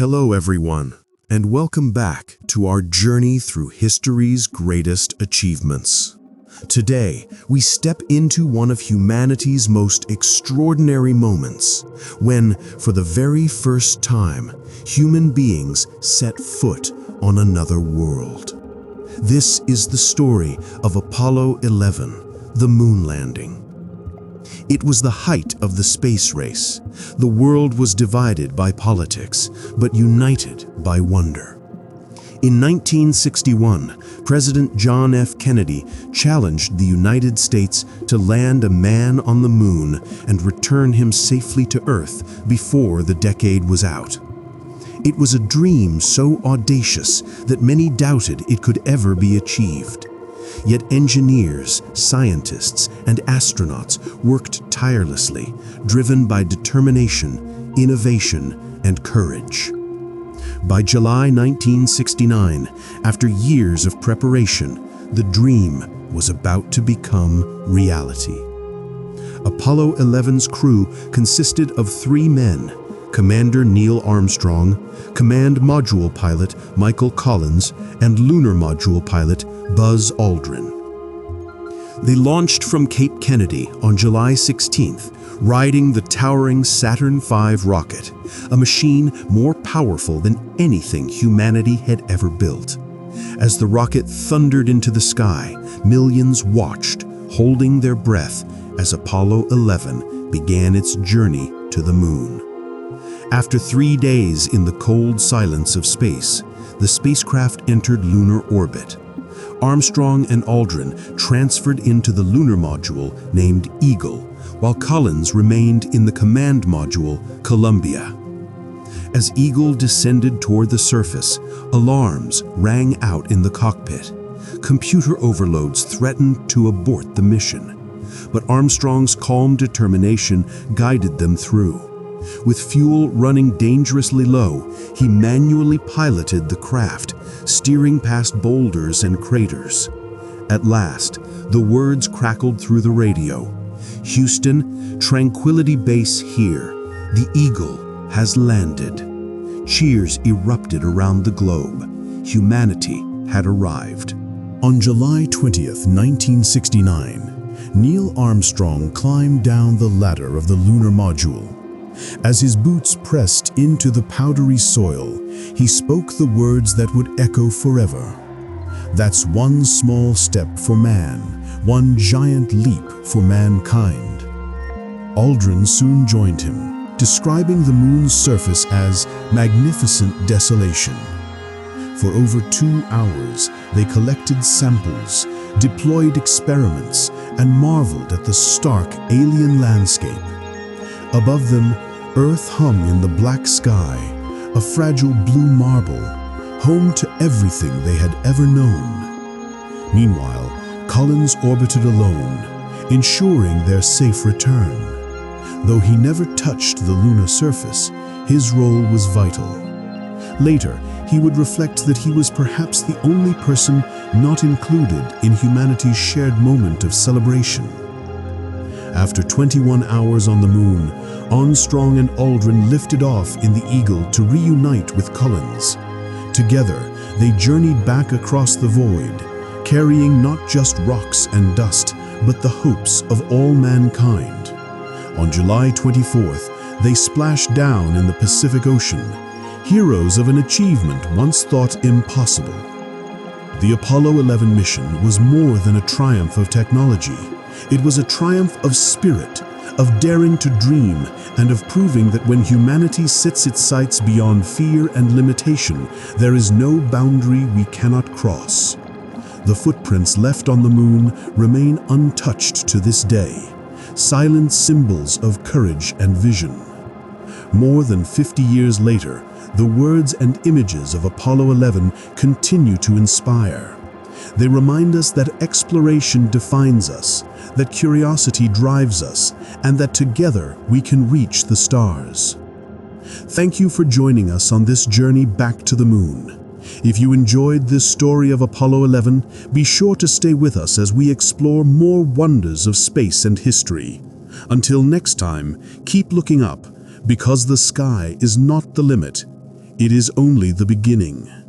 Hello everyone, and welcome back to our journey through history's greatest achievements. Today, we step into one of humanity's most extraordinary moments, when, for the very first time, human beings set foot on another world. This is the story of Apollo 11, the moon landing. It was the height of the space race. The world was divided by politics, but united by wonder. In 1961, President John F. Kennedy challenged the United States to land a man on the moon and return him safely to Earth before the decade was out. It was a dream so audacious that many doubted it could ever be achieved. Yet engineers, scientists, and astronauts worked tirelessly, driven by determination, innovation, and courage. By July 1969, after years of preparation, the dream was about to become reality. Apollo 11's crew consisted of 3 men: Commander Neil Armstrong, Command Module Pilot Michael Collins, and Lunar Module Pilot Buzz Aldrin. They launched from Cape Kennedy on July 16th, riding the towering Saturn V rocket, a machine more powerful than anything humanity had ever built. As the rocket thundered into the sky, millions watched, holding their breath as Apollo 11 began its journey to the moon. After 3 days in the cold silence of space, the spacecraft entered lunar orbit. Armstrong and Aldrin transferred into the lunar module named Eagle, while Collins remained in the command module Columbia. As Eagle descended toward the surface, alarms rang out in the cockpit. Computer overloads threatened to abort the mission, but Armstrong's calm determination guided them through. With fuel running dangerously low, he manually piloted the craft, steering past boulders and craters. At last, the words crackled through the radio. "Houston, Tranquility Base here. The Eagle has landed." Cheers erupted around the globe. Humanity had arrived. On July 20th, 1969, Neil Armstrong climbed down the ladder of the lunar module. As his boots pressed into the powdery soil, he spoke the words that would echo forever. "That's one small step for man, one giant leap for mankind." Aldrin soon joined him, describing the moon's surface as magnificent desolation. For over 2 hours, they collected samples, deployed experiments, and marveled at the stark alien landscape. Above them, Earth hung in the black sky, a fragile blue marble, home to everything they had ever known. Meanwhile, Collins orbited alone, ensuring their safe return. Though he never touched the lunar surface, his role was vital. Later, he would reflect that he was perhaps the only person not included in humanity's shared moment of celebration. After 21 hours on the moon, Armstrong and Aldrin lifted off in the Eagle to reunite with Collins. Together, they journeyed back across the void, carrying not just rocks and dust, but the hopes of all mankind. On July 24th, they splashed down in the Pacific Ocean, heroes of an achievement once thought impossible. The Apollo 11 mission was more than a triumph of technology. It was a triumph of spirit, of daring to dream, and of proving that when humanity sets its sights beyond fear and limitation, there is no boundary we cannot cross. The footprints left on the moon remain untouched to this day, silent symbols of courage and vision. More than 50 years later, the words and images of Apollo 11 continue to inspire. They remind us that exploration defines us, that curiosity drives us, and that together we can reach the stars. Thank you for joining us on this journey back to the moon. If you enjoyed this story of Apollo 11, be sure to stay with us as we explore more wonders of space and history. Until next time, keep looking up, because the sky is not the limit, It is only the beginning.